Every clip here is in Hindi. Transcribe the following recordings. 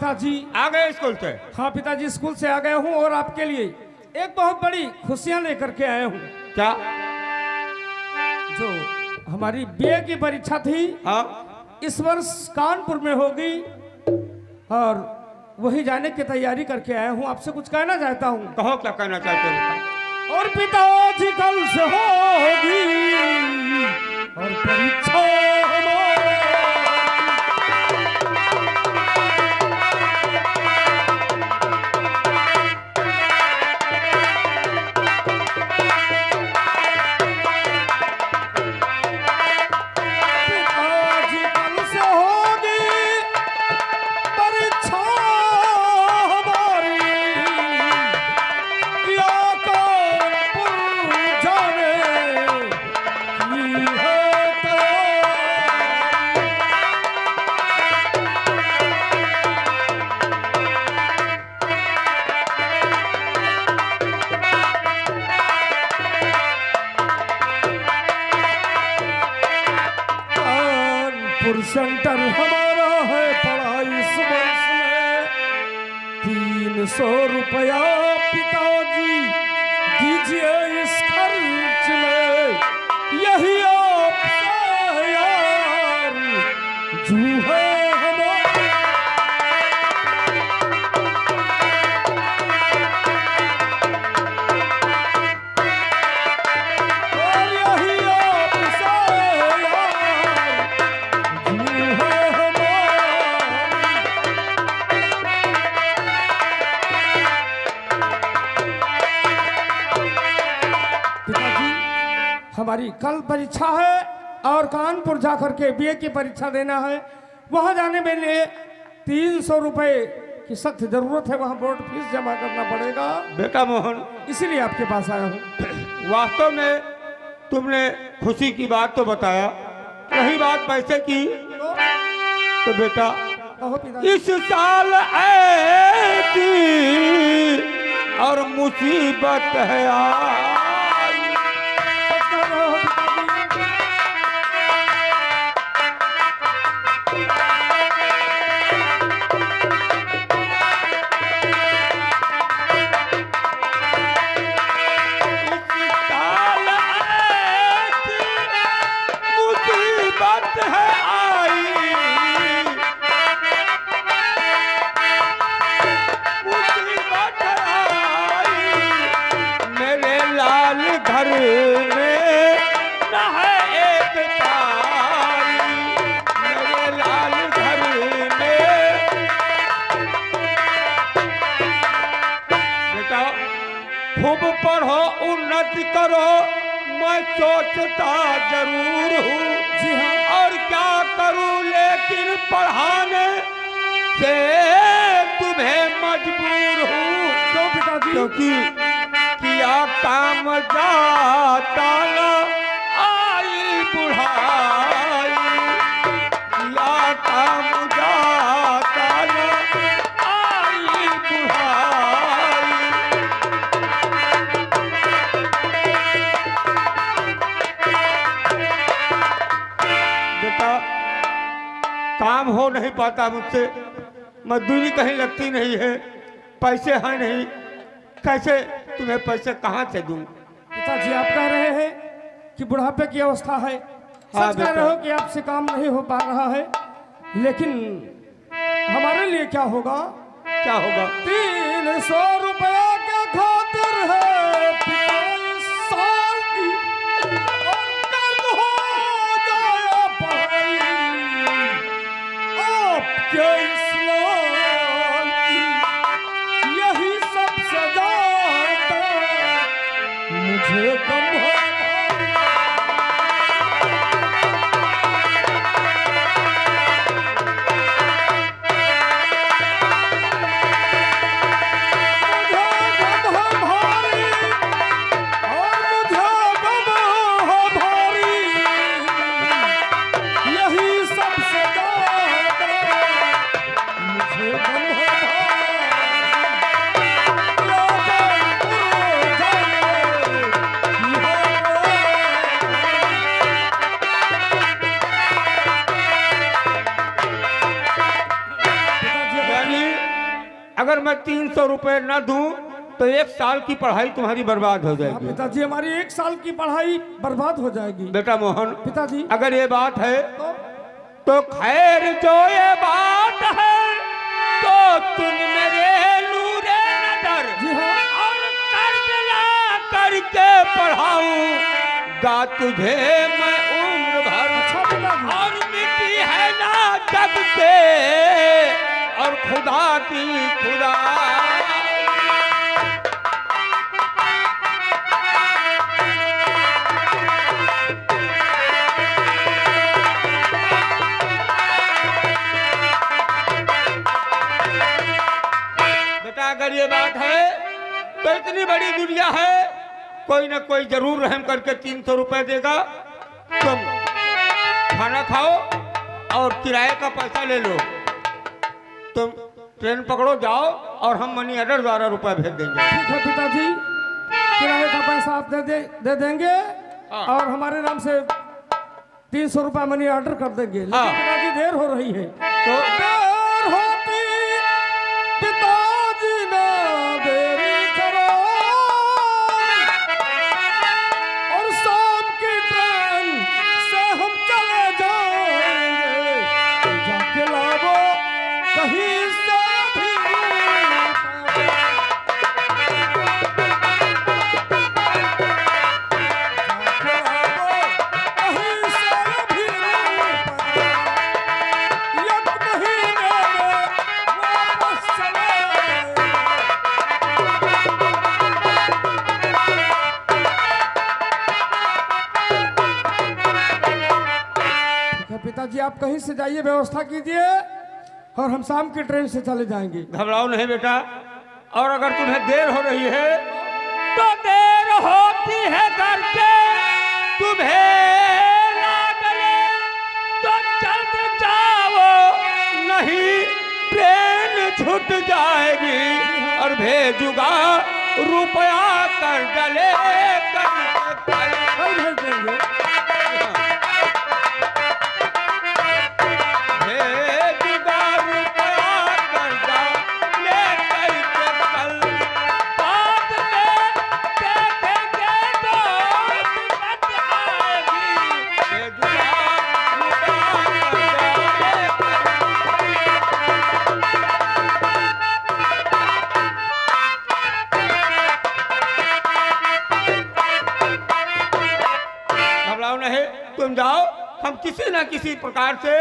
पिताजी। आ गए स्कूल से? हाँ पिताजी, स्कूल से आ गया हूँ और आपके लिए एक बहुत बड़ी खुशियाँ लेकर के आया हूँ। क्या? जो हमारी बीए की परीक्षा थी, हाँ, इस वर्ष कानपुर में होगी और वही जाने की तैयारी करके आया हूँ। आपसे कुछ कहना चाहता हूँ। कहो, क्या कहना चाहते हो? और पिताजी कल से होगी और परीक्षा सेंटर हमारा है पढ़ाई इस वर्ष में 300 रुपया पिताजी दीजिए इस खर्च में, यही आपसे यार जू है हमारी कल परीक्षा है और कानपुर जाकर के बीए की परीक्षा देना है। वहां जाने में लिए 300 रुपए की सख्त जरूरत है, वहां बोर्ड फीस जमा करना पड़ेगा। बेटा मोहन, इसीलिए आपके पास आया हूँ। वास्तव में तुमने खुशी की बात तो बताया, रही बात पैसे की तो बेटा इस साल ऐसी और मुसीबत है घर में न है एक तारी, मेरे लाल घर में। बेटा खूब पढ़ो, उन्नति करो, मैं सोचता जरूर हूँ। जी हाँ। और क्या करूँ, लेकिन पढ़ाने से तुम्हें मजबूर हूँ। क्यों पिताजी? क्योंकि किया काम जाता न आई बुढ़ाई, किया काम जाता न आई बुढ़ाई। बेटा काम हो नहीं पाता मुझसे, मजदूरी कहीं लगती नहीं है, पैसे हैं नहीं, कैसे तुम्हें पैसे कहाँ से दूं? पिताजी आप कह रहे हैं कि बुढ़ापे की अवस्था है, हाँ, सच कह रहे हो कि आपसे काम नहीं हो पा रहा है, लेकिन हमारे लिए क्या होगा? क्या होगा? 300 रुपया के खातिर है साल की और कर्ज हो जाए पढ़ाई, आपके इस्लाम की यही सब सजा मुझे गम है। मैं 300 रुपये न दूं तो 1 साल की पढ़ाई तुम्हारी बर्बाद हो हाँ, जाएगी। पिताजी हमारी 1 साल की पढ़ाई बर्बाद हो जाएगी। बेटा मोहन, पिताजी अगर ये बात है तो खैर, जो ये बात है तो तुम मेरे नूरे नजर जी हाँ। और कर्ज ला करके पढ़ाऊंगा तुझे मैं उम्र भर। अच्छा पिताजी। और मिट्टी है ना जग से और खुदा की खुदा। बेटा अगर ये बात है तो इतनी बड़ी दुनिया है, कोई ना कोई जरूर रहम करके 300 रुपए देगा। तुम खाना खाओ और किराए का पैसा ले लो। तुम ट्रेन पकड़ो, जाओ और हम मनी ऑर्डर द्वारा रुपए भेज देंगे। ठीक है पिताजी, किराए का पैसा आप दे देंगे हाँ। और हमारे नाम से 300 रुपया मनी ऑर्डर कर देंगे। लेकिन हाँ। पिताजी देर हो रही है। तो देर होती पिताजी ना देरी करो, और शाम की ट्रेन से हम चले जाएंगे। जाके लावो कहीं से भी पिताजी आप कहीं से जाइए, व्यवस्था कीजिए और हम शाम की ट्रेन से चले जाएंगे। घबराओ नहीं बेटा, और अगर तुम्हें देर हो रही है तो देर होती है करके तुम्हें ना डले तो जल्द जाओ, नहीं ट्रेन छूट जाएगी और भेजूंगा रुपया कर डले कल भेज देंगे। नहीं, तुम जाओ, हम किसी ना किसी प्रकार से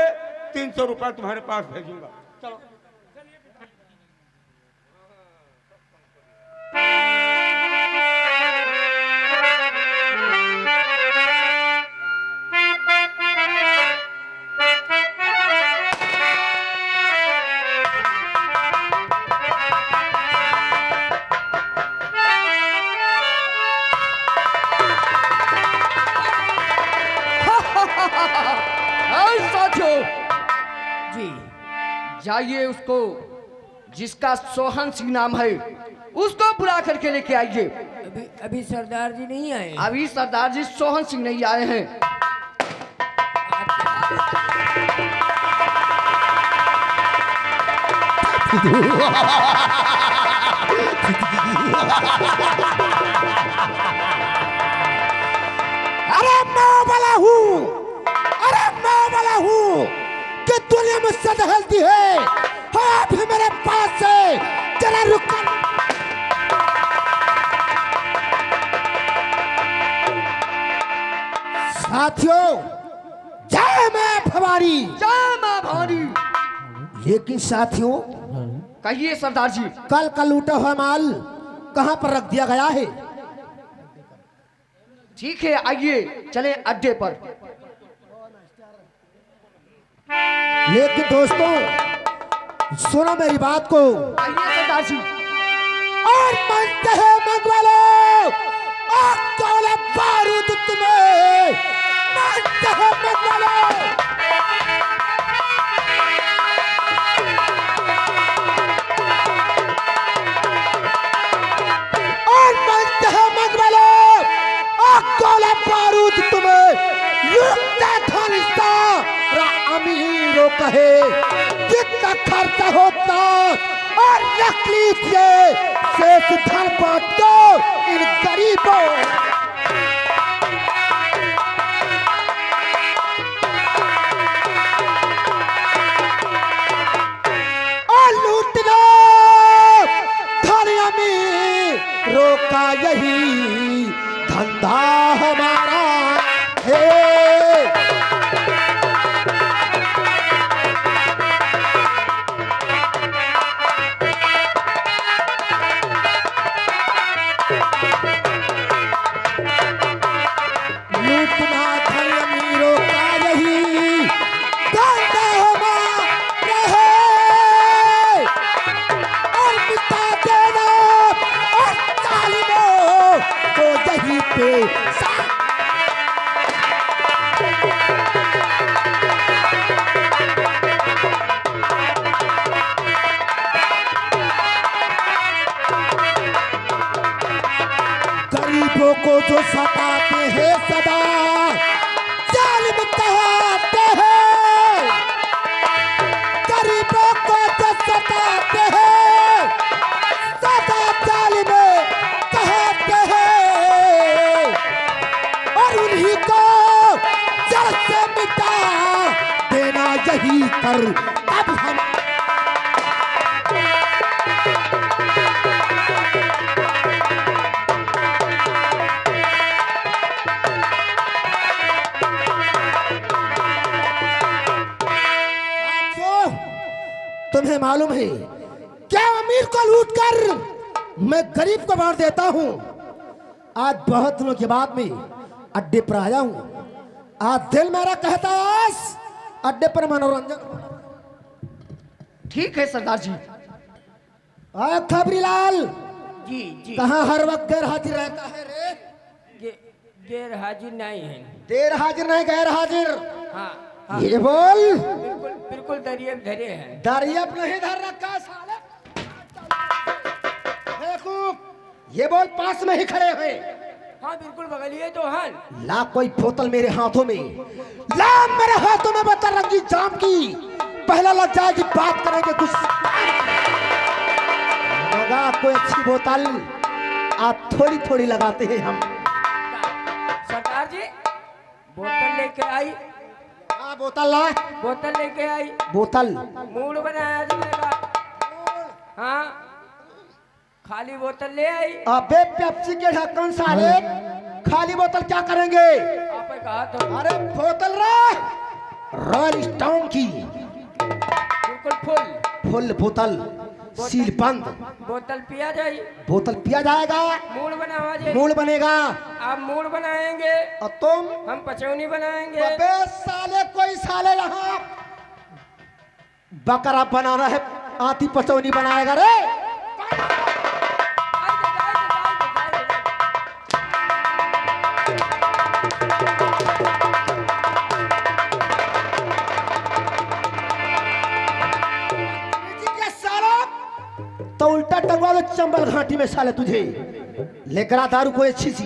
300 रुपया तुम्हारे पास भेजूंगा। चलो। जी जाइए, उसको जिसका सोहन सिंह नाम है उसको बुला करके लेके आइए। अभी सरदार जी नहीं आए। अभी सरदार जी सोहन सिंह नहीं आए हैं। अरे मैं वाला हूँ, अरे मैं वाला हूँ कि दुनिया में सद हल्दी है। आप ही मेरे पास से जरा रुक। साथियों, जय मां भवानी, जय मां भवानी। लेकिन साथियों, कहिए सरदार जी। कल का लूटा हुआ माल कहाँ पर रख दिया गया है? ठीक है, आइए चले अड्डे पर। लेकिन दोस्तों सुनो मेरी बात को। आइए सरदार जी। और मानते हैं मंगवालो और तोला बारूद तुम्हें, मानते हैं मंगवालो। और मानते हैं मंगवालो और तोला बारूद तुम्हें, लुटता खालिस्तान अमीरों कहे जितना खर्चा होता और नकली से शेष धन बांट दो इन गरीबों। और लूटना थालिया में रोका यही धंधा हमारा है। लूटना धन अमीरों का यही धंधा हमारा है। और मिटा देना और जालिमों को यही पेशा। गरीबों को जो सताते हैं सदा जालिम कहते हैं। गरीबों को जो सताते हैं सदा जालिम कहते हैं। और उन्हीं को जड़ से मिटा देना यही कर अब हम। तुम्हें मालूम है क्या अमीर को लूटकर मैं गरीब को बांट देता हूं। आज बहुत दिनों के बाद में अड्डे पर आया हूं। आज दिल मेरा कहता है आज अड्डे पर मनोरंजन। ठीक है सरदार जी। आए खबरीलाल जी जी। कहाँ हर वक्त गैर हाजिर रहता है रे? गैर हाजिर नहीं है। देर हाजिर नहीं गैर हाजिर। हाँ हाँ, ये बोल बिल्कुल बिल्कुल दरियम धरे हैं। दरियप नहीं धर रखा साले। बेवकूफ, ये बोल पास में ही खड़े हुए। हाँ बिल्कुल बगलिए तो हन। ला कोई बोतल मेरे हाथों में, ला मेरे हाथों में बोतल रंगी जाम की। पहला लग जाएगी बात करेंगे कुछ। लगा कोई अच्छी बोतल आप थोड़ी थोड़ी लगाते हैं हम। सरदार जी बोतल लेके आई। हाँ बोतल ला। बोतल लेके आई। बोतल मूड बनाया जाएगा। हाँ खाली बोतल ले आई। अबे पेप्सी के ढक्कन साले, खाली बोतल क्या करेंगे? आपने कहा तो अरे बोतल रे रॉयल स्टोन की बिल्कुल फुल। फुल बोतल सील बंद। बोतल पिया जाए। बोतल पिया जाएगा, मूड बनावा जाए। मूड बनेगा। आप मूड बनाएंगे, और तुम हम पचौनी बनाएंगे। अबे साले कोई साले यहाँ बकरा बनाना है, आती पचौनी बनाएगा रे। तो उल्टा टंगवा दो चंबल घाटी में साले तुझे। लेकर आ दारू कोई अच्छी सी।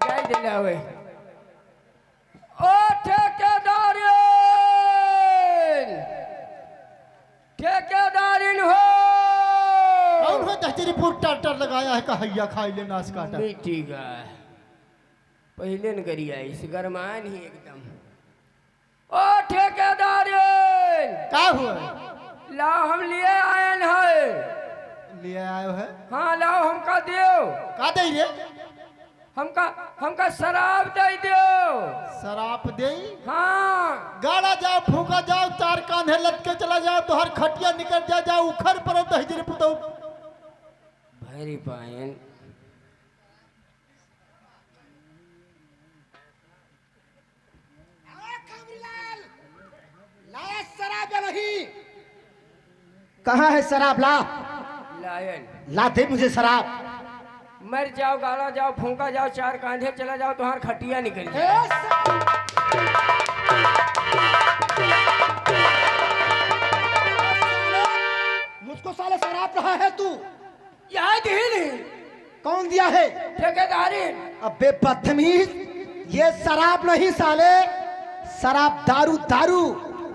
गाय दिलावे। ओ ठेकेदारिन, ठेकेदारिन हो। कौन है तेरी पूर टाटर लगाया है कहैया खाई ले नाश काटा। मीठी गाय पहले न करी आई इस गरमान ही एकदम। ओ ठेकेदारिन का हुआ? लाओ हम लिए आयन है। लिए आयो है? हाँ लाओ हमका दियो। का दे रे? हमका शराब दे दियो। शराब दे? हाँ गाड़ा जाओ, फूका जाओ, चार कांधे लटके चला जाओ तो हर खटिया निकल जाओ उखर पर दहजरे पुतो। भरी पायन शराब या नहीं? कहाँ है शराब? ला लायन। ला दे मुझे शराब। मर जाओ, गाड़ा जाओ, फूका जाओ, चार कांधे चला जाओ तो हर खटिया निकल जाए। मुझको साले शराब रहा है तू? याद ही नहीं। कौन दिया है? ठेकेदारी। अबे बदतमीज, ये शराब नहीं साले, शराब दारू दारू।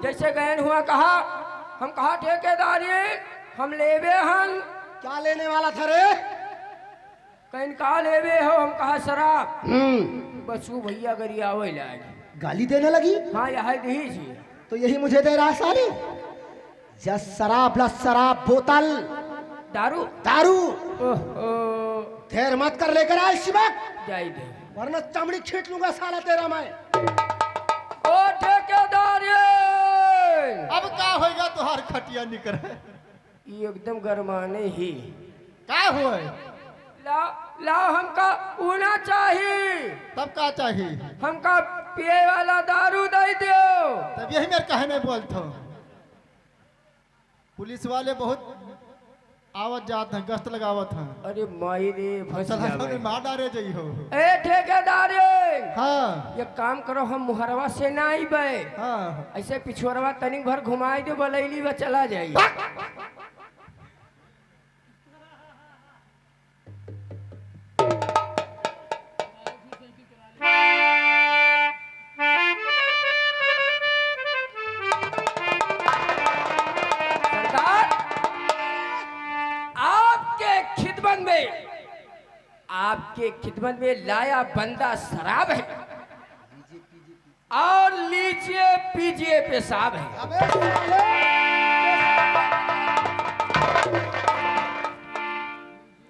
जैसे गयन हुआ कहा, हम कहा ठेकेदारी हम लेवे हम। क्या लेने वाला था रे? कहीं कहा लेवे हो, हम कहा शराब। बसू भैया गरियावे लाग। गाली देने लगी। हाँ यह दी जी। तो यही मुझे दे रहा है साले। जस शराब ला शराब बोतल दारू। दारू। ओहो देर मत कर, लेकर आए शिवक, जाई दे। वरना चमड़ी छीट लूंगा साला तेरा मैं। ओ ठेकेदारी अब का होएगा तुहार खटिया निकर? ये एकदम गरमाने ही। का हुए? ला ला हमका ऊना चाहिए। तब का चाहिए? हमका पिए वाला दारू दे दियो। तब यही मेरे कहे में बोलता हूँ। पुलिस वाले बहुत आवत जात हैं, गश्त लगावत हैं। अरे माई रे फंस जावे। मार डारे जाइ हो। ए ठेकेदारी हाँ ये काम करो, हम मुहरवा से ना आईबे। हाँ ऐसे पिछोरवा तनिक भर घुमाई दो, बलैली व चला जाई। आपके खिदमत में लाया बंदा शराब है और लीजिए पीजिए पेशाब है। अबे साले,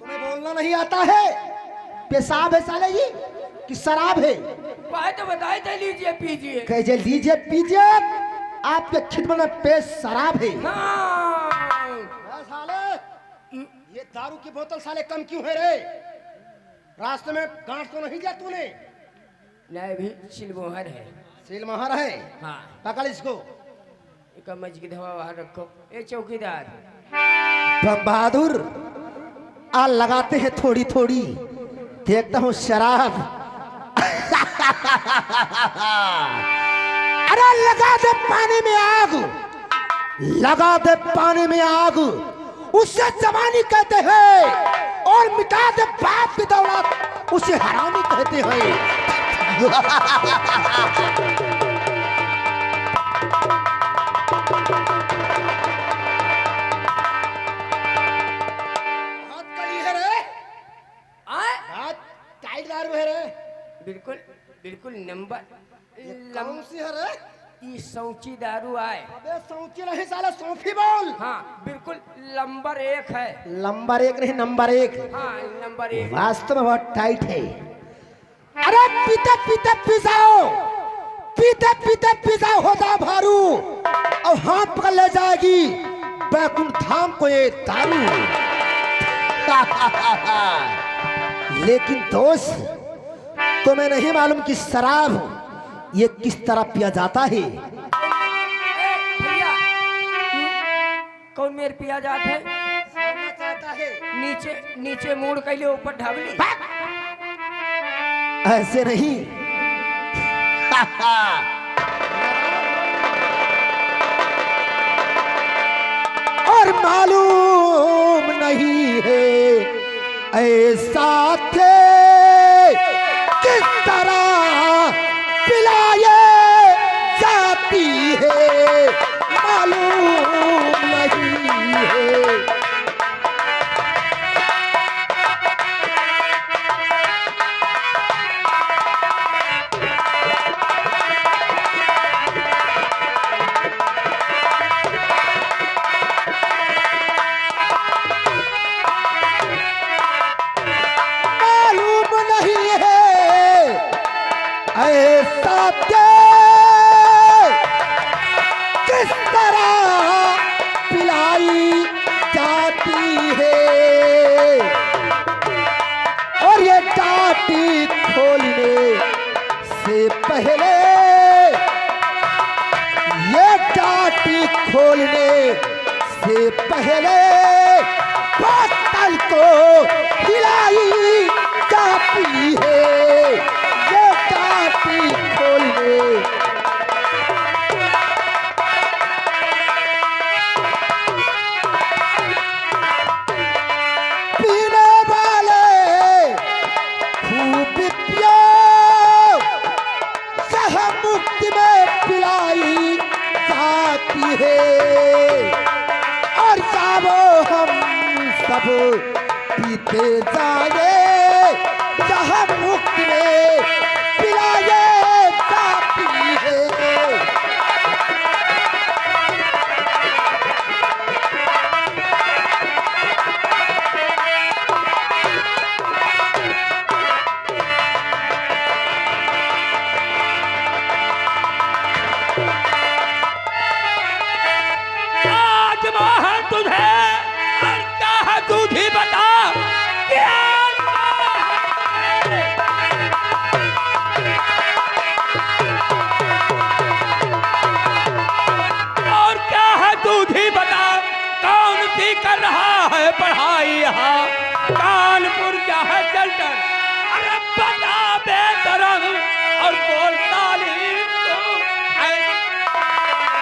तुम्हें बोलना नहीं आता है? पेशाब है साले जी कि शराब है? बात तो बताए थे, लीजिए पीजिए। कहे लीजिए पीजिए, आपके खिदमत में पेश शराब है। हाँ साले, ये दारू की बोतल साले कम क्यों है रे? रास्ते में गांठ तो नहीं दिया तूने? नहीं भी सिलमोहर है। सिलमोहर है? हाँ पकड़ इसको। एक मज की धवा बाहर रखो। ए चौकीदार बहादुर, आ लगाते हैं थोड़ी थोड़ी, देखता हूँ शराब। अरे लगा दे पानी में आग, लगा दे पानी में आग, उससे जवानी कहते हैं, और मिटा दे बाप की दौलत, उसे हरामी कहते हैं। बहुत कड़ी है रे, आए बहुत टाइट दारू है रे। बिल्कुल बिल्कुल नंबर कौन सी है रे? ये सौची दारू आए। अबे सौंची नहीं साला, सौंफी बोल। हाँ बिल्कुल नंबर 1 है। नंबर 1 नहीं, नंबर 1। हाँ नंबर 1। वास्तव में बहुत टाइट है। अरे पीते पीते पिजाओ, पीते पीते पिजाओ होता भारू, और हाथ पकड़ ले जाएगी बैकुंठ धाम को ये दारू। लेकिन दोस्त, तुम्हें नहीं मालूम कि शराब ये किस तरह पिया जाता है? ए, भैया कौन मेरे पिया जात है? नीचे नीचे मुड़ कैले ऊपर ढाबली। ऐसे नहीं। और मालूम नहीं है ऐसा थे किस तरह पिलाए जाती है, मालूम नहीं है। मालूम नहीं है ऐसा किस तरह पिलाई जाती है, और ये टाटी खोलने से पहले, ये टाटी खोलने से पहले बोतल को हिलाई जाती है, ये टाटी खोलने। पीने वाले है और जाओ हम सब पीते जाए जहाँ मुक्त में पिलाए तापी है। आज मोहन तुझे और क्या तू ही बता क्या और क्या है तू ही बता कौन सी कर रहा है पढ़ाई यहाँ कानपुर क्या है चलकर अरे बता बेदरंग और बोलता नहीं तू ऐ-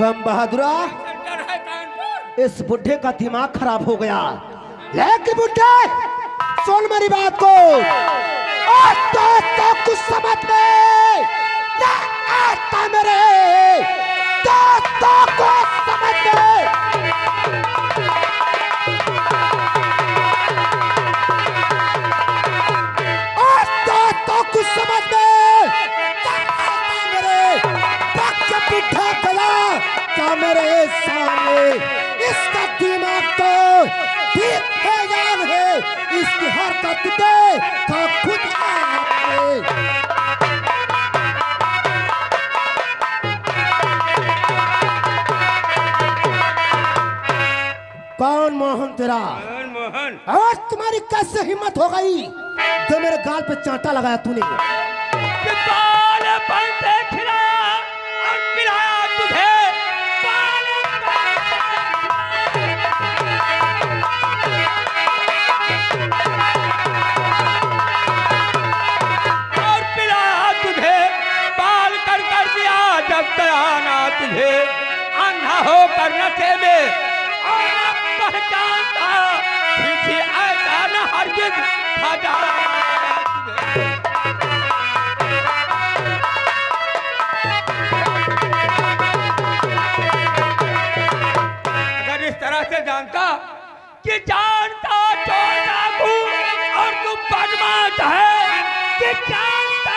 बम बहादुरा सेंटर है कानपुर इस बुढ़े का दिमाग खराब हो गया। लेकिन बुढ़े सुन मेरी बात को और दोस्तों कुछ समझ में ना आता मेरे दोस्तों को समझ में और दोस्तों कुछ समझ में ना आता मेरे वक्त बुढ़ा गया क्या मेरे सामने इसका दिमाग तो ठीक हैरान है इसकी हरकत देखा खुद आपने। कौन मोहन तेरा मोहन मोहन आज तुम्हारी कैसे हिम्मत हो गई जो मेरे गाल पे चांटा लगाया तूने। कि बाल बनते खिलाया और पिलाया तुझे बाल और पिलाया तुझे बाल कर दिया जब तराना तुझे अंधा होकर नशे में और अब पहचानता किसी ऐसा न हरगिज खजा अगर इस तरह से जानता कि जानता चोर डाकू और तू बदमाश है कि जानता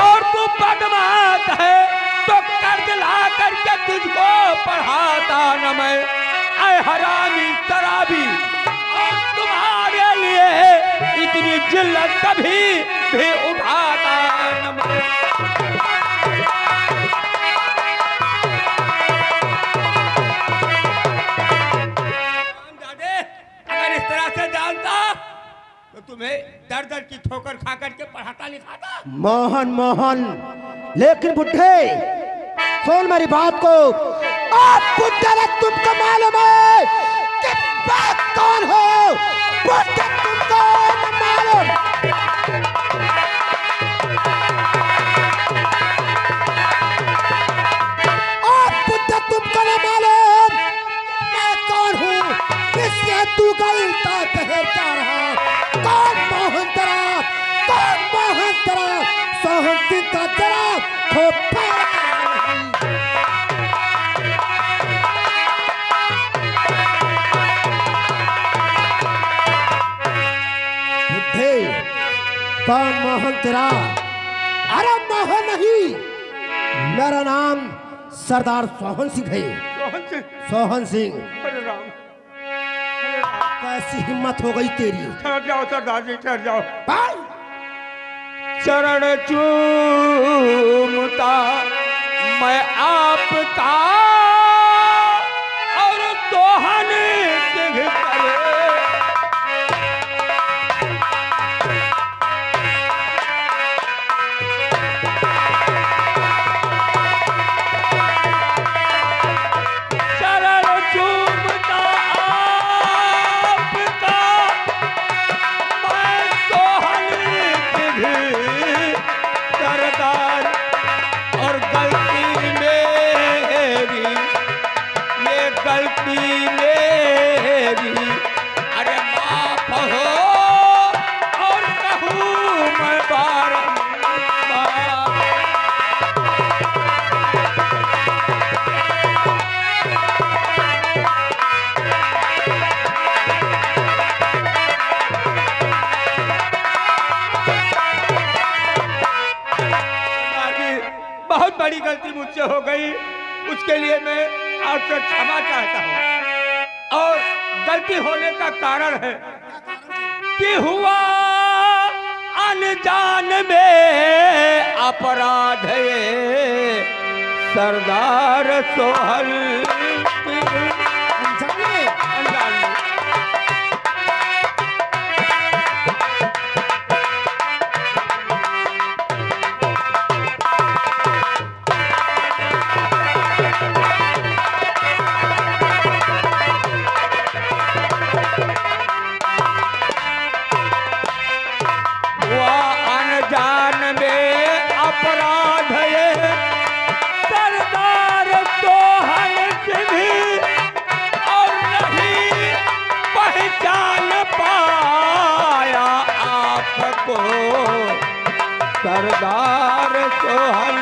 और तू बदमाश है तो कर्ज ला करके तुझको पढ़ाता न मैं ऐ हरामी शराबी और तुम्हारे लिए इतनी जिल्लत कभी भी उठाता न मैं दादे अगर इस तरह से जानता तो तुम्हें दर दर की ठोकर खा करके पढ़ाता लिखाता मोहन मोहन लेकिन बुढ़े सुन मेरी बात को आप बुढ़े ने तुमको मालूम है कि मैं कौन हो बुढ़े तुमको न मालूम। आप बुढ़े तुमको न मालूम मैं कौन हूँ इसलिए तू का उल्टा पहर जा रहा कौन मोहन तेरा कौन मोहन तेरा सोहन सिंह का तेरा खोपा बुढ़े कौन मोहन तेरा अरे मोहन नहीं मेरा नाम सरदार सोहन सिंह है सोहन सिंह सोहन सिंह। अरे राम कैसी हिम्मत हो गई तेरी ठहर जाओ सरदार जी ठहर जाओ भाई चरण चूमता मैं आपका और दोहन सिंह करे चरण चूमता आपका मैं दोहन सिंह सरदार और बड़ी गलती मुझसे हो गई, उसके लिए मैं आपसे क्षमा चाहता हूँ। और गलती होने का कारण है कि हुआ अनजान में अपराध ये सरदार सोहल अनजान में? अनजान में। अनजान में अपराध ये सरदार सोहल भी और नहीं पहचान पाया आपको सरदार सोहल।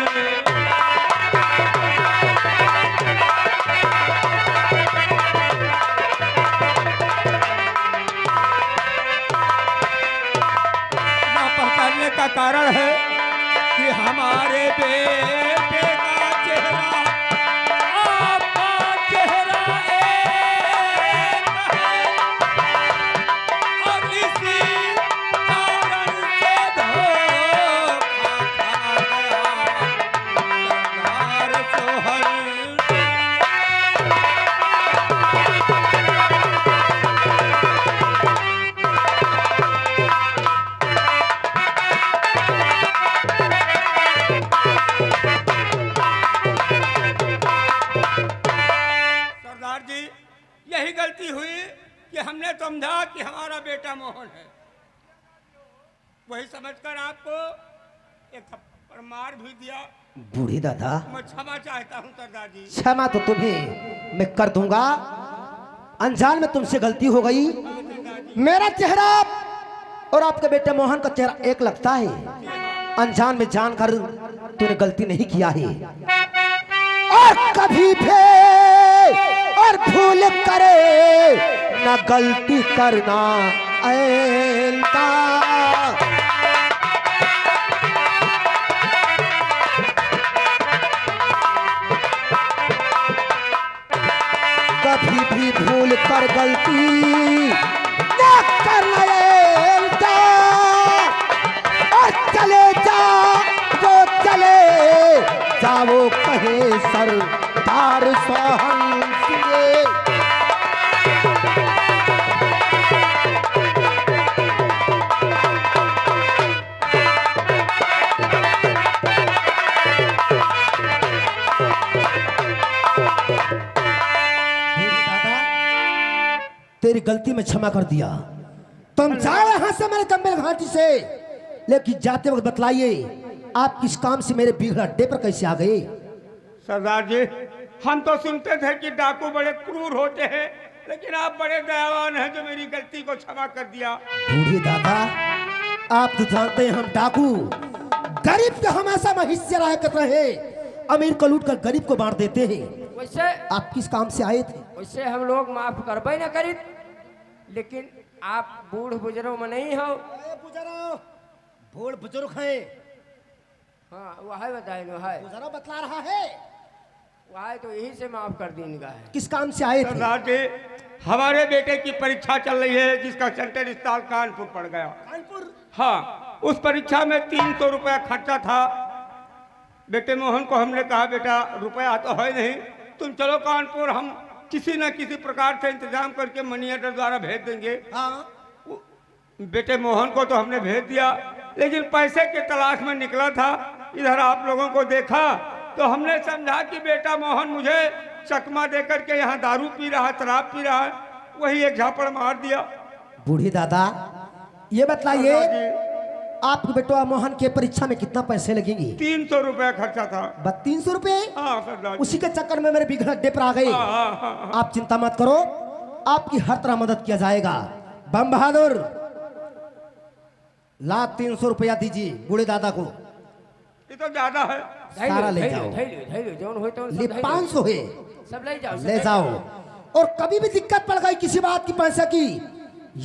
का कारण है कि हमारे बेटे का चेहरा आपका चेहरा एक है और इसी कारण से धोखा खा गया सरदार सोहल। यही गलती हुई कि हमने समझा कि हमारा बेटा मोहन है, वही समझकर आपको एक थप्पड़ मार भी दिया। बूढ़ी दादा, मैं क्षमा चाहता हूँ सरदार जी। क्षमा तो तुम्हें मैं कर दूंगा। अनजान में तुमसे गलती हो गई। मेरा चेहरा और आपके बेटे मोहन का चेहरा एक लगता है। अनजान में जानकर तूने गलती नहीं किया है और कभी भी और भूल करे ना गलती करना आइंदा। कभी भी भूल कर गलती ना करना आइंदा। और चले जा वो चले जा वो कहे सरदार सोहल सिंह। तेरी गलती में क्षमा कर दिया। तुम जाओ यहां से मेरे कम्बल घाटी से, लेकिन जाते वक्त बतलाइए आप किस काम से मेरे बिगड़ अड्डे पर कैसे आ गए। सरदार जी, हम तो सुनते थे कि डाकू बड़े क्रूर होते हैं, लेकिन आप बड़े दयावान हैं जो मेरी गलती को क्षमा कर दिया। बूढ़े दादा, आप तो जानते हैं हम डाकू गरीब के हमेशा में हिस्से रहा करते हैं, अमीर को लूट कर गरीब को बांट देते हैं। वैसे आप किस काम से आए थे? वैसे हम लोग माफ करबे न करी, लेकिन आप बूढ़ बुजुर्ग में नहीं हो। बूढ़ बुजुर्ग है, हाँ वह बताए न है, बुजुर्ग बतला रहा है। वह तो यही से माफ कर दी इनका है। किस काम से आए थे? सरदार जी, हमारे बेटे की परीक्षा चल रही है जिसका सेंटर इस साल कानपुर पड़ गया। कानपुर? हाँ, उस परीक्षा में 300 रुपया खर्चा था। बेटे मोहन को हमने कहा बेटा रुपया तो है नहीं, तुम चलो कानपुर, हम किसी न किसी प्रकार से इंतजाम करके मनी ऑर्डर द्वारा भेज देंगे। हाँ। बेटे मोहन को तो हमने भेज दिया, लेकिन पैसे की तलाश में निकला था, इधर आप लोगों को देखा तो हमने समझा कि बेटा मोहन मुझे चकमा दे करके यहाँ दारू पी रहा है, शराब पी रहा है, वही एक झापड़ मार दिया। बूढ़ी दादा, ये बताइए आपके बेटा मोहन के परीक्षा में कितना पैसे लगेंगे? 300 रुपया खर्चा था। 300 रुपए? हाँ सरदार जी। उसी के चक्कर में मेरे बिगड़ अड्डे पर आ गए। आप चिंता मत करो, आपकी हर तरह मदद किया जाएगा। बम बहादुर, ला 300 रुपया दीजिए बूढ़े दादा को। ये तो ज्यादा है। सारा ले जाओ। ले 500 है, सब ले जाओ, ले जाओ। और कभी भी दिक्कत पड़ गई किसी बात की पैसा की,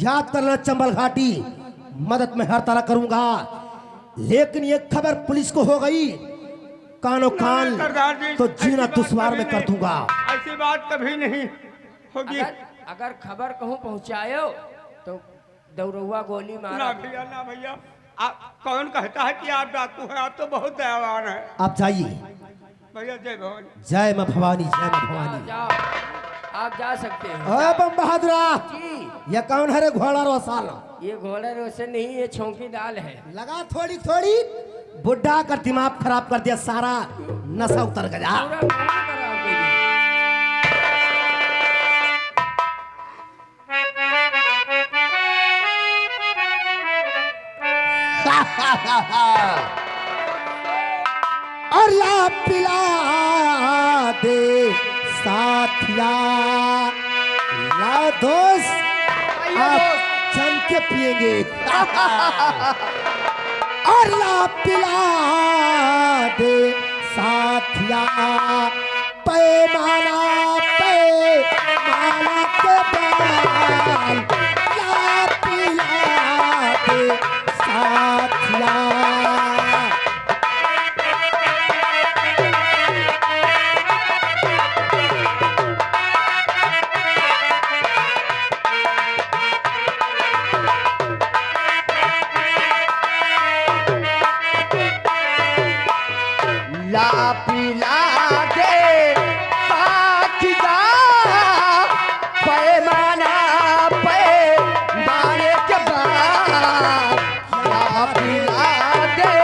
याद करना चंबल घाटी, मदद में हर तरह करूंगा। लेकिन ये खबर पुलिस को हो गई कानो कान सरदार जी, तो ऐसी जीना बात दुश्वार कभी में कर नहीं। दूंगा। ऐसी बात कभी नहीं होगी। अगर खबर कहूँ पहुँचायो तो दौड़ुआ गोली ना मारा। भैया ना भैया, आप कौन कहता है कि आप डाकू हैं? आप तो बहुत दयावान हैं आप जाइए। भैया। जय भवानी। जय मां भवानी, जय मां भवानी। जाओ, आप जा सकते हो। अरे बम बहादुरा, जी, ये कौन है रे घोड़ा रोसाला? ये घोड़ा रोशन नहीं, ये छौंकी दाल है। लगा थोड़ी थोड़ी, बुढ़ा का दिमाग खराब कर दिया, सारा नशा उतर गया। पूरा घोड़ा खराब कर दिया। और ला पिला दे साथिया, ला दोस्त आप जम के पिएंगे। और ला पिला दे साथिया, पैमाना पैमाना के बाल, ला पिला दे साथिया। ला पिला दे साखिया, पैमाना पैमाने के बाद। ला पिला दे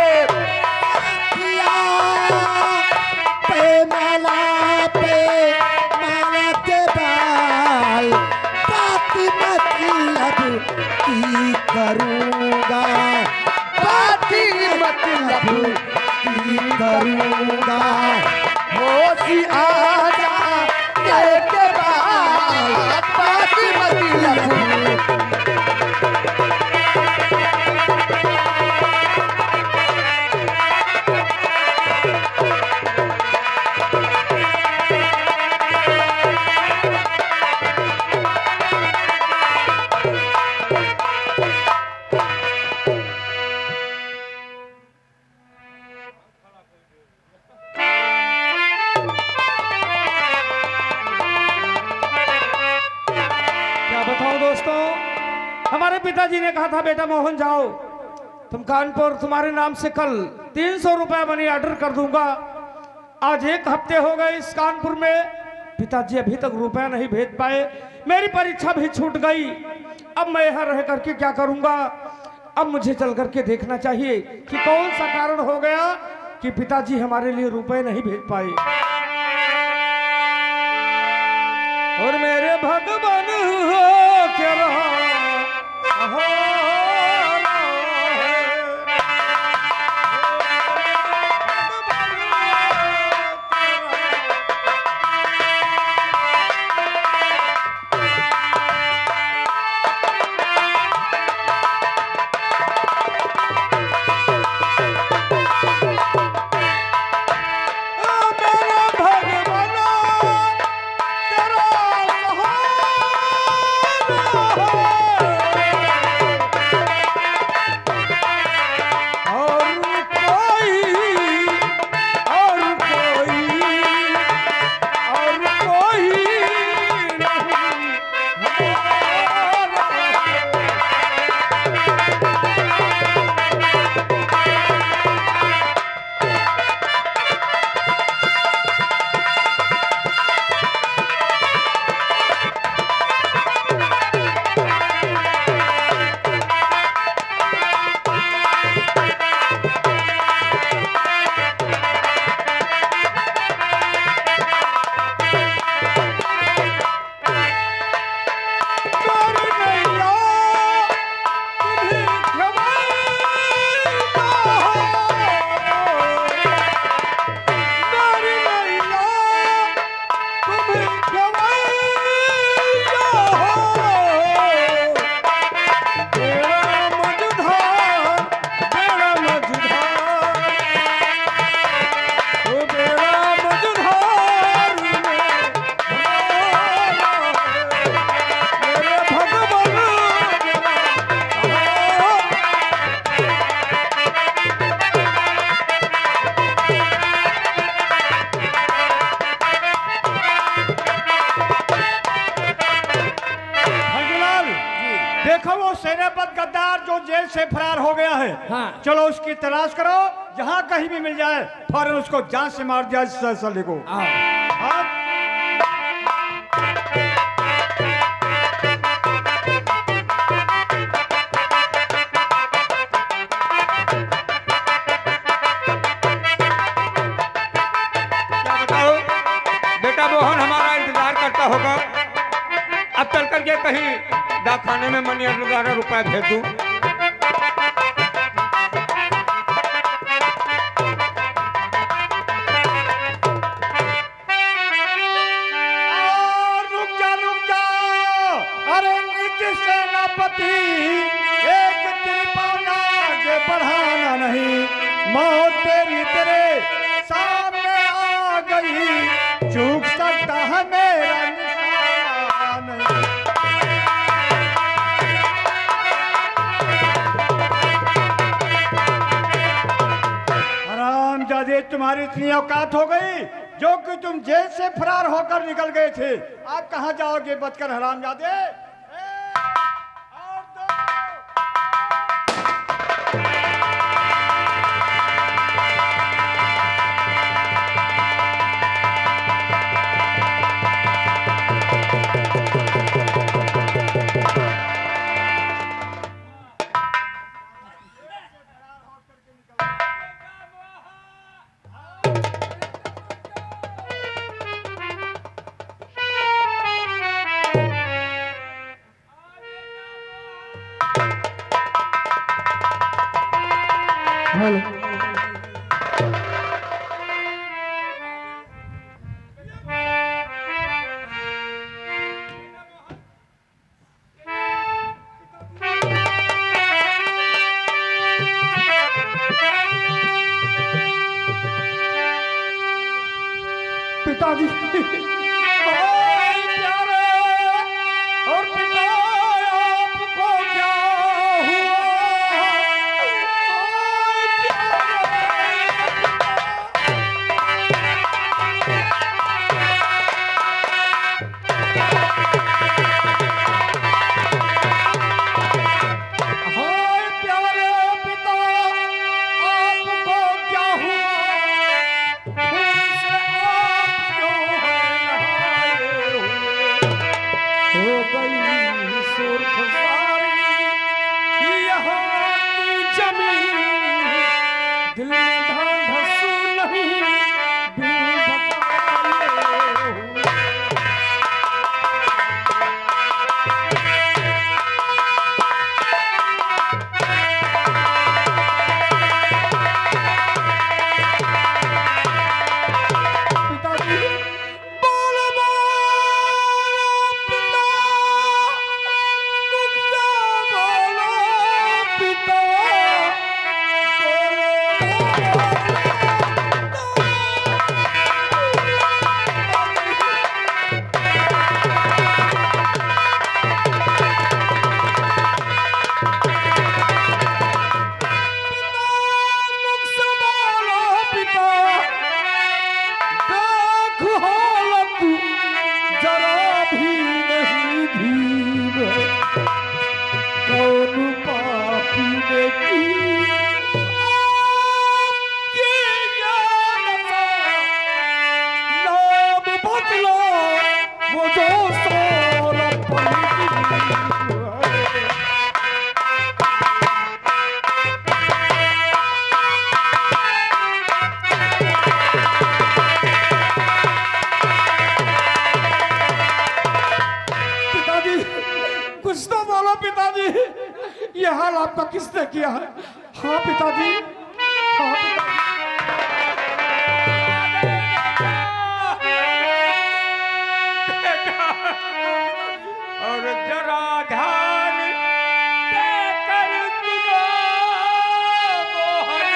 पिया पैमाना पैमाना के बाल, बात मतलब की करूँगा, बाती मतलब की करूँगा। होशी आजा के बाद, बाती मतलब क्या बताऊं दोस्तों, हमारे पिताजी ने कहा था बेटा मोहन जाओ तुम कानपुर, तुम्हारे नाम से कल 300 रुपए मनी ऑर्डर कर दूंगा। आज 1 हफ्ते हो गए इस कानपुर में, पिताजी अभी तक रुपया नहीं भेज पाए, मेरी परीक्षा भी छूट गई। अब मैं यहाँ रह करके क्या करूंगा? अब मुझे चल करके देखना चाहिए कि कौन सा कारण हो गया कि पिताजी हमारे लिए रुपए नहीं भेज पाए। और मेरे भगवान हो के रहा हो जेल से फरार हो गया है। हाँ। चलो उसकी तलाश करो, जहाँ कहीं भी मिल जाए फौरन उसको जान से मार दिया सली को। आओ। हाँ? क्या बताओ बेटा, मोहन हमारा इंतजार करता होगा। अब चल करके कहीं डाकखाने में मनी 11 रुपए भेज दूं। रुक जा, अरे नीचे सेनापति, एक कृपाना जे बढ़ाना नहीं, मौत तेरी तेरे सामने आ गई, चूक सकता है मेरा निशान नहीं। हरामजादे, तुम्हारी इतनी औकात हो गई जो कि तुम जेल से फरार होकर निकल गए थे, आप कहाँ जाओगे बचकर हरामजादे? और दो। पिताजी ओए प्यारे, और पिता आपको क्या हुआ? ओए हाय प्यारे पिता, आपको क्या हुआ? खून से आप क्यों हैं नहाए हुए? हो गई सुर्ख सारी यहाँ की जमीन, दिल में ढांढस नहीं, दिल बताए हुए। पिताजी बोलो पिता, रुक जा, बोलो पिता, मुख से बोलो पिता, देख हालत जरा भी नहीं भीग, कौन पापी ने की आपकी याद से? नाम बदलो वो जो सोलपन की है। पिताजी कुछ तो बोलो पिताजी, ये हाल आपका किसने किया है? हाँ पिताजी, हाँ पिताजी। और जरा ध्यान देकर सुनो मोहन।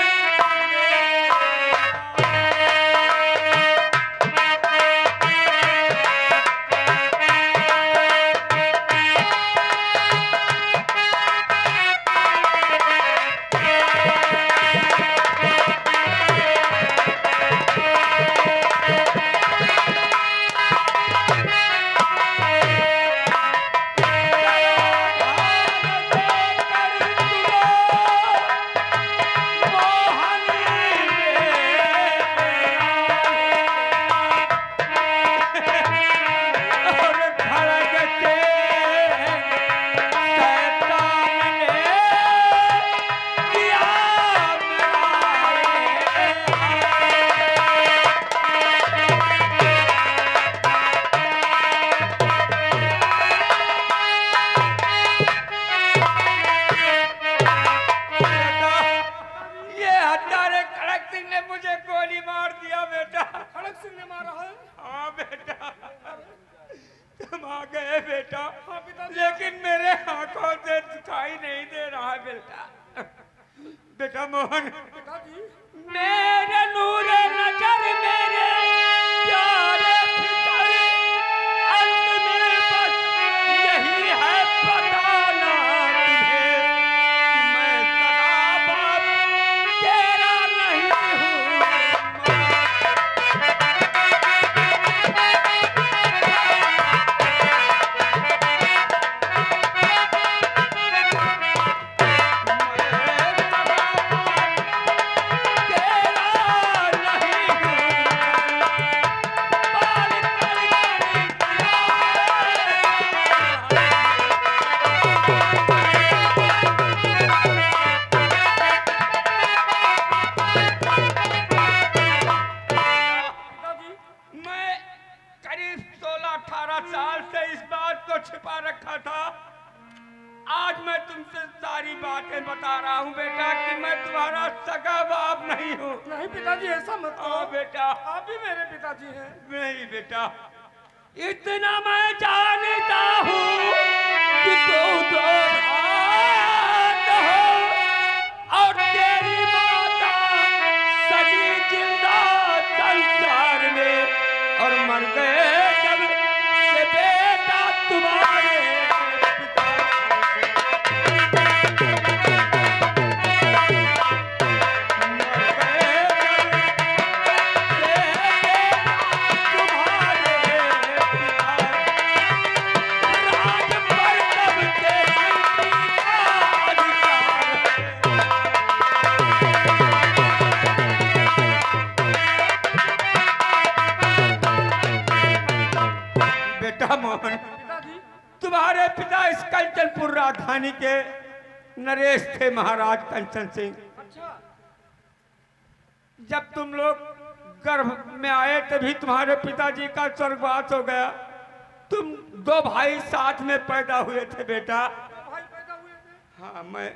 हत्यारे खड़क सिंह ने मुझे गोली मार दिया बेटा। खड़क सिंह ने मारा है? हाँ बेटा, तुम आ गए बेटा। हाँ पिताजी। लेकिन मेरे आंखों से दिखाई नहीं दे रहा है बेटा। बेटा मोहन, पिताजी मेरे नूरे नजर मेरे प्यारे पिताजी, अंत में बस यही है बताना तुझे कि मैं सगा बाप तेरा नहीं हूँ। मैं करीब 16-18 साल से इस बात को छिपा रखा था। आज मैं तुमसे सारी बातें बता रहा हूँ बेटा कि मैं तुम्हारा सगा बाप नहीं हूँ। नहीं पिताजी, ऐसा मत हाँ करो। बेटा, आप ही मेरे पिताजी हैं। नहीं बेटा, इतना मैं जानता हूँ कि तू दो भात हो और तेरी माता सजी जिंदा संसार में, और मर गए जब से बेटा तुम्हारे बेटा मोहन, पिताजी तुम्हारे पिता इस कंचनपुर राजधानी के नरेश थे, महाराज कंचन सिंह। अच्छा जब तुम लोग गर्भ में आए तभी तुम्हारे पिताजी का स्वर्गवास हो गया। तुम दो भाई साथ में पैदा हुए थे बेटा। भाई पैदा हुए थे? हाँ, मैं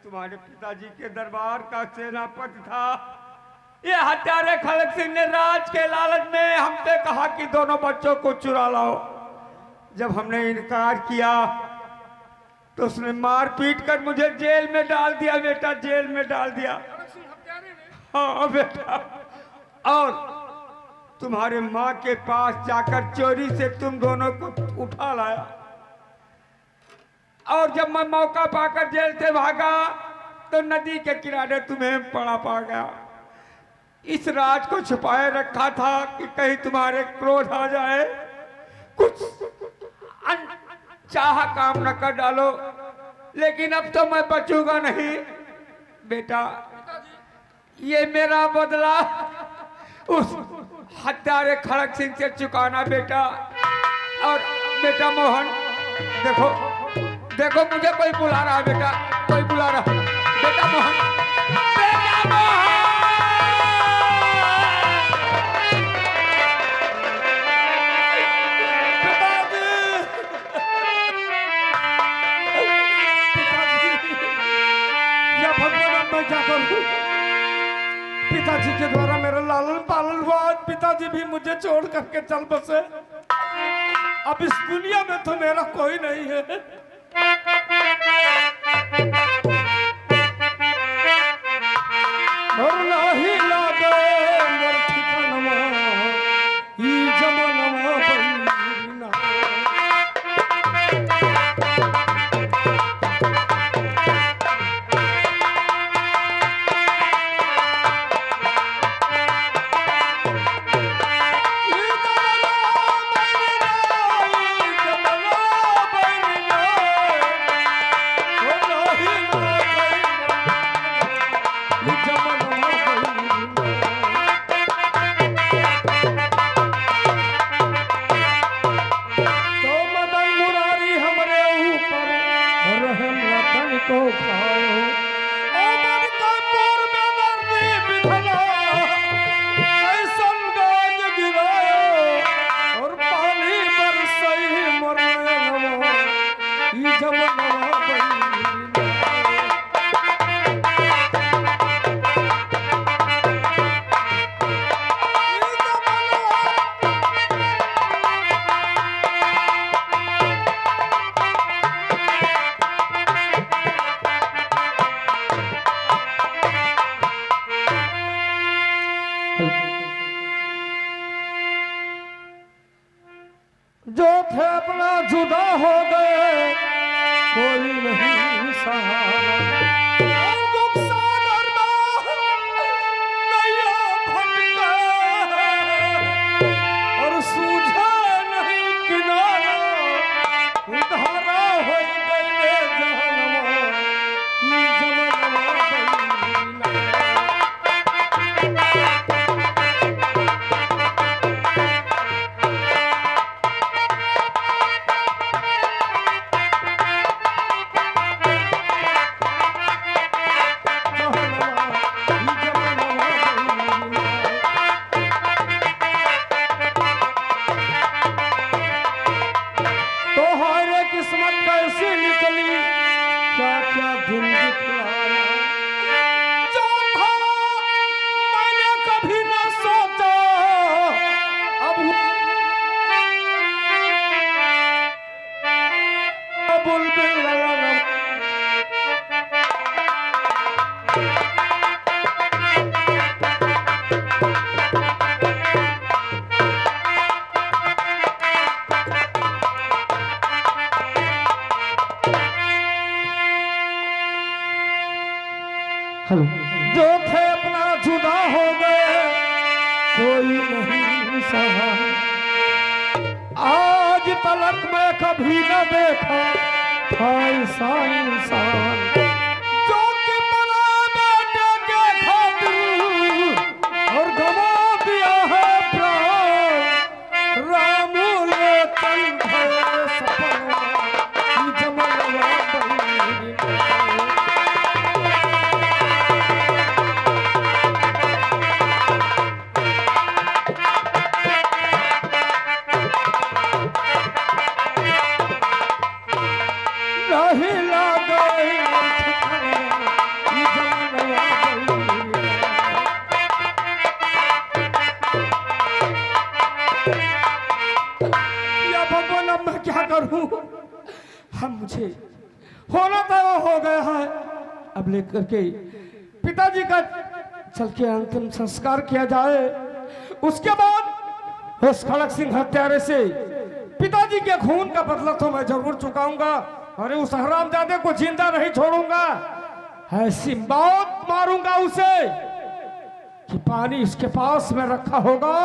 तुम्हारे पिताजी के दरबार का सेनापति था। ये हत्यारे खड़क सिंह ने राज के लालच में हमसे कहा कि दोनों बच्चों को चुरा लाओ। जब हमने इनकार किया तो उसने मार पीट कर मुझे जेल में डाल दिया बेटा, जेल में डाल दिया। खड़क सिंह हत्यारे ने? हाँ बेटा, और तुम्हारे माँ के पास जाकर चोरी से तुम दोनों को उठा लाया, और जब मैं मौका पाकर जेल से भागा तो नदी के किनारे तुम्हें पड़ा पा गया। इस राज को छुपाए रखा था कि कहीं तुम्हारे क्रोध आ जाए, कुछ चाह काम न कर डालो। लेकिन अब तो मैं बचूंगा नहीं बेटा। ये मेरा बदला उस हत्यारे खड़क सिंह से चुकाना बेटा। और बेटा मोहन, देखो देखो मुझे कोई बुला रहा है बेटा, कोई बुला रहा है। बेटा मोहन, बेटा मोहन, पिताजी के द्वारा मेरा लालन पालन हुआ, आज पिताजी भी मुझे छोड़ करके चल बसे। अब इस दुनिया में तो मेरा कोई नहीं है। और नाही लागे मोर ठिकानवा, ई जमानवा बहिना। जो थे अपना जुदा हो गए, कोई नहीं सहारा। दुख सागर में नैया भटके, और सूझे नहीं किनारा, धारा हो गए जहनवा, जमनवा बहिना। हेलो। जो थे अपना जुदा हो गए, कोई नहीं सहा। आज तलक मैं कभी न देखा था ऐसा इंसान, जो कि मरा बेटे के खातिर और गवा दिया है प्राण। राम ले तन भय सपना, जमनवा बहिना। हम मुझे होना था वो हो गया है। अब लेकर के पिताजी का चल के अंतिम संस्कार किया जाए। उसके बाद उस खड़क सिंह हत्यारे से पिताजी के खून का बदला तो मैं जरूर चुकाऊंगा। अरे उस हरामजादे को जिंदा नहीं छोड़ूंगा, ऐसी मौत मारूंगा उसे कि पानी इसके पास में रखा होगा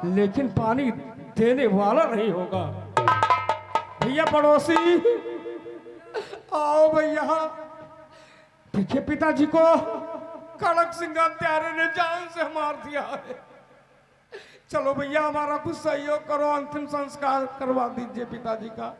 लेकिन पानी देने वाला नहीं होगा। भैया पड़ोसी आओ भैया, देखिए पिताजी को खड़क सिंह हत्यारे ने जान से मार दिया है। चलो भैया हमारा कुछ सहयोग करो, अंतिम संस्कार करवा दीजिए पिताजी का।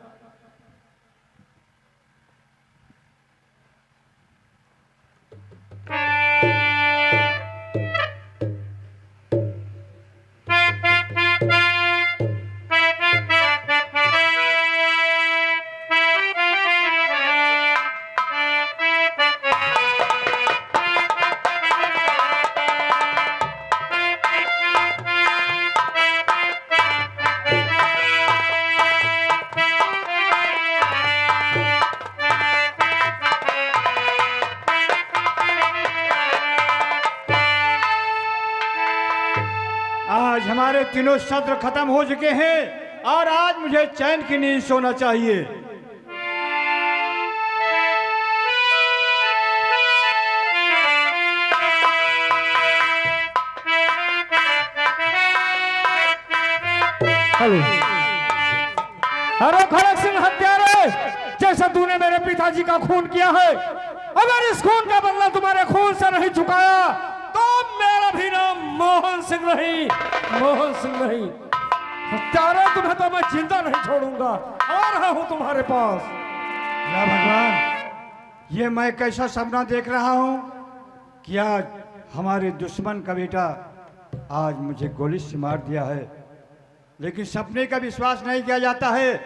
आज हमारे तीनों सत्र खत्म हो चुके हैं और आज मुझे चैन की नींद सोना चाहिए। हेलो। अरे खड़क सिंह हत्यारे, जैसा तूने मेरे पिताजी का खून किया है, अगर इस खून का बदला तुम्हारे खून से नहीं चुकाया तो मेरा भी नाम मोहन सिंह नहीं, मोहन सिंह नहीं। हत्यारे तुम्हें तो मैं जिंदा नहीं छोड़ूंगा। आ रहा हूं तुम्हारे पास। या भगवान, ये मैं कैसा सपना देख रहा हूँ कि आज हमारे दुश्मन का बेटा आज मुझे गोली से मार दिया है। लेकिन सपने का विश्वास नहीं किया जाता है,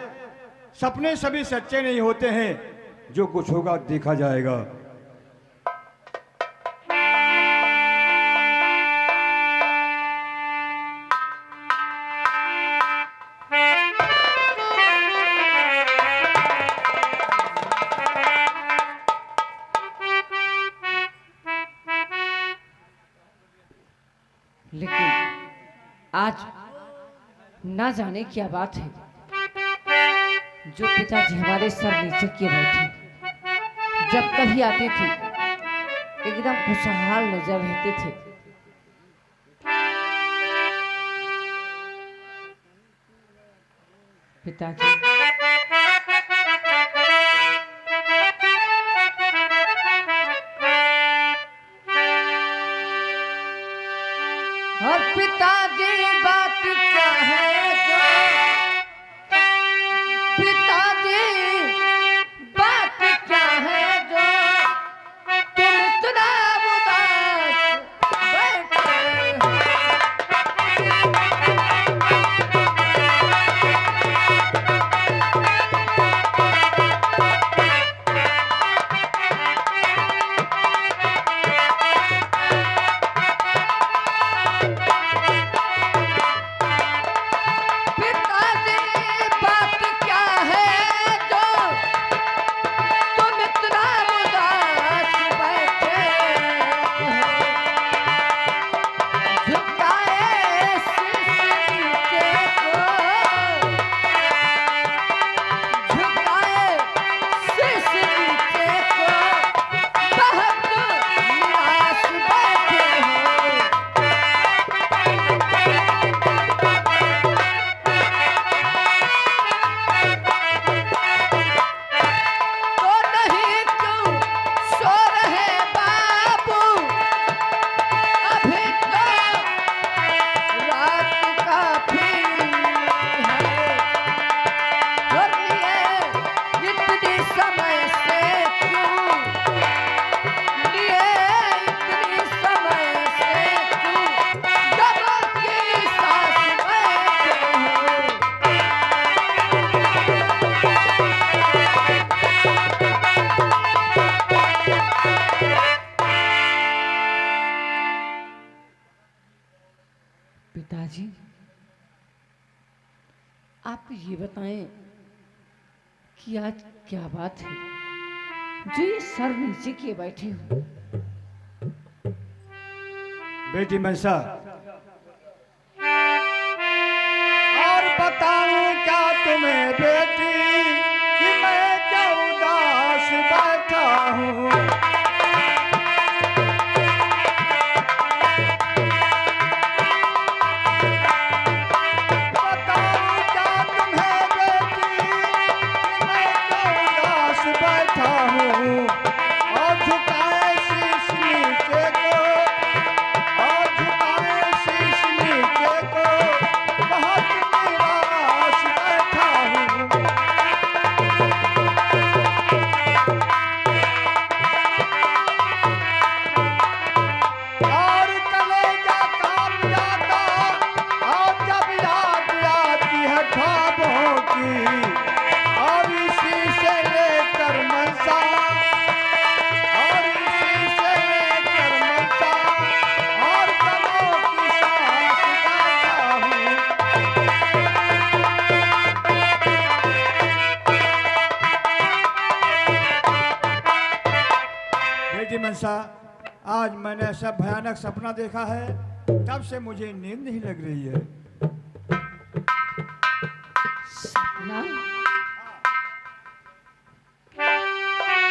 सपने सभी सच्चे नहीं होते हैं। जो कुछ होगा देखा जाएगा। लेकिन आज ना जाने क्या बात है, जो पिताजी हमारे सर नीचे किए बैठे, जब कभी आते थे एकदम खुशहाल नजर रहते थे। पिताजी और पिताजी बात क्या है जो, पिताजी बात क्या है जो तुम इतना उदास बैठे हो। पिताजी आप ये बताएं कि आज क्या बात है जो ये सर नीचे किए बैठे हो। बेटी मनसा, और बताऊं क्या तुम्हें बेटी कि मैं क्या उदास बैठा हूँ। मनसा, आज मैंने ऐसा भयानक सपना देखा है, तब से मुझे नींद नहीं लग रही है। सपना?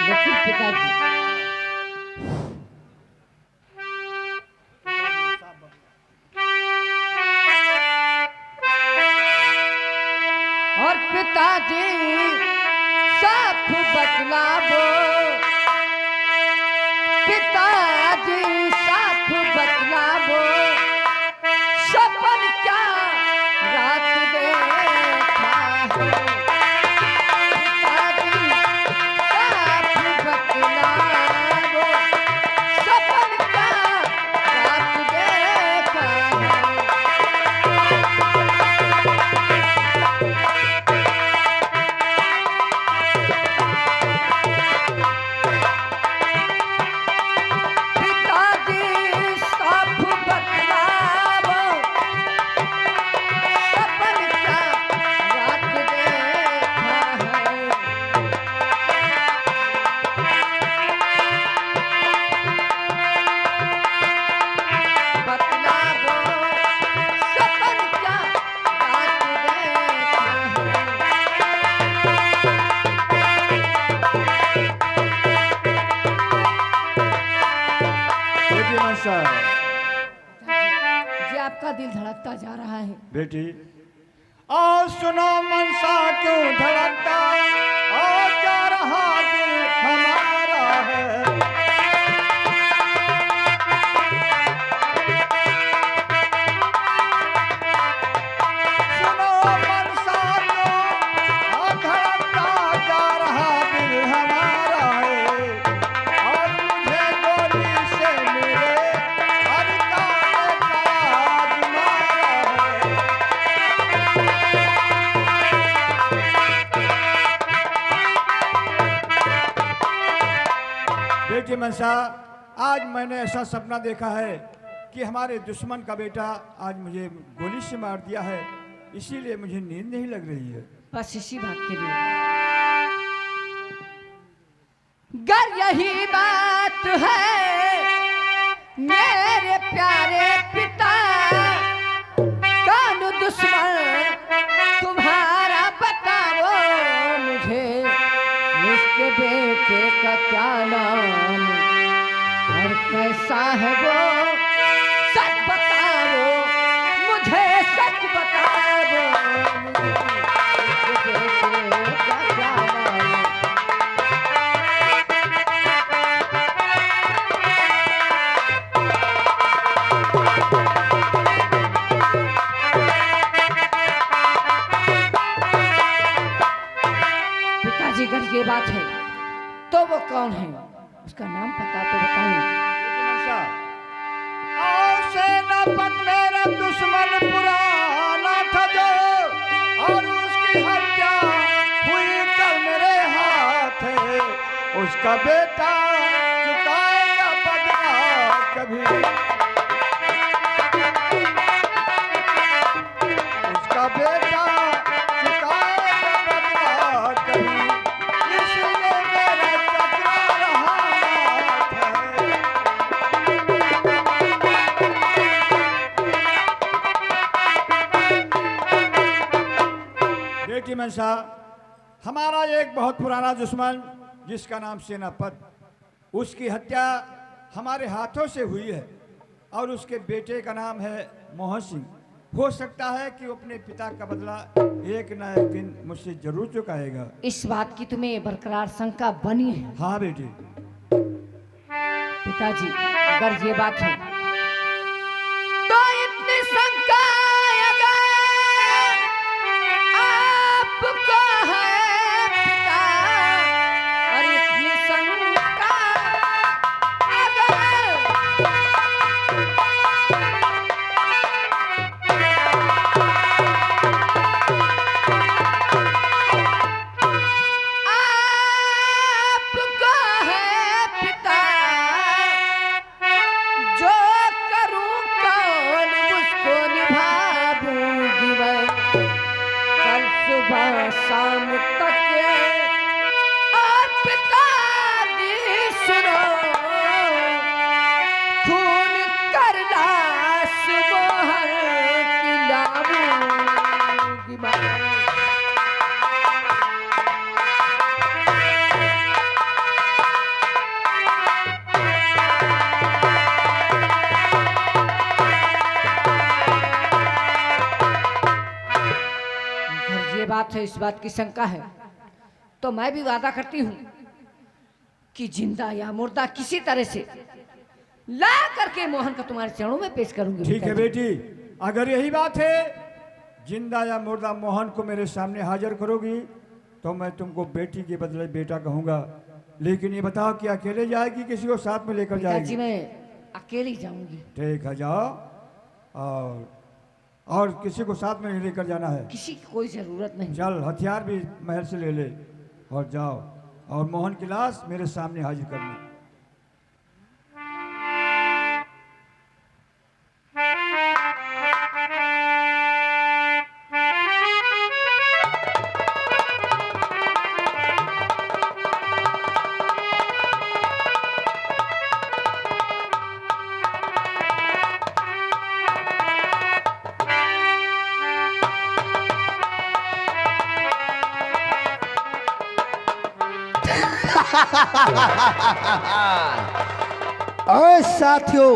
लेकिन पिताजी और पिताजी साफ बतलावो, पिताजी साफ बतलावो, सपन क्या रात देखा है। पिताजी साफ बतलावो, सपन क्या रात देखा है। आपका दिल धड़कता जा रहा है। बेटी और सुनो मनसा क्यों धड़कता और जा रहा दिल हमारा है। सुनो मनसा क्यों और धड़कता जा रहा दिल हमारा है। और मुझे गोली से मेरे हर काले का आज मारा है। बेटी मनसा, आज मैंने ऐसा सपना देखा है कि हमारे दुश्मन का बेटा आज मुझे गोली से मार दिया है, इसीलिए मुझे नींद नहीं लग रही है। बस इसी बात के लिए गर यही बात है मेरे प्यारे पिता, कौन दुश्मन तुम्हारा बताओ मुझे, उसके बेटे का क्या नाम और कैसा है वो, सच बताओ मुझे, सच बताओ मुझे, उसके बेटे का क्या नाम। पिताजी अगर ये बात है तो वो कौन है, उसका नाम पता तो बताइए। सेनापत मेरा दुश्मन पुराना था जो, और उसकी हत्या हुई कल मेरे हाथ है। उसका बेटा चुकाएगा बदला कभी, उसका बेटा चुकाएगा बदला कभी, इसलिए मेरा टकरा रहा है। बेटी मनसा, हमारा एक बहुत पुराना दुश्मन जिसका नाम सेनापत, उसकी हत्या हमारे हाथों से हुई है और उसके बेटे का नाम है मोहन सिंह। हो सकता है कि वो अपने पिता का बदला एक न एक दिन मुझसे जरूर चुकाएगा। इस बात की तुम्हें बरकरार शंका बनी है? हाँ बेटी। पिताजी अगर ये बात है तो इतनी शंका अगर आपको है पिता, और इतनी शंका अगर आपको है पिता, जो करूं कौन उसको निभाऊंगी मैं, कल सुबह शाम तक और पिताजी सुनो, खून कर लाश मोहर की लाऊंगी मैं। अगर ये बात है, इस बात की शंका है, तो मैं भी वादा करती हूँ कि जिंदा या मुर्दा किसी तरह से ला करके मोहन को तुम्हारे चरणों में पेश करूंगी। ठीक है बेटी, अगर यही बात है, जिंदा या मुर्दा मोहन को मेरे सामने हाजिर करोगी तो मैं तुमको बेटी के बदले बेटा कहूंगा। लेकिन ये बताओ कि अकेले जाएगी, किसी को साथ में लेकर जी जाएगी? मैं अकेली जाऊंगी। ठीक है, जाओ। और किसी को साथ में नहीं लेकर जाना है? किसी की कोई जरूरत नहीं। चल, हथियार भी महल से ले ले और जाओ, और मोहन की लाश मेरे सामने हाजिर करना। और साथियों,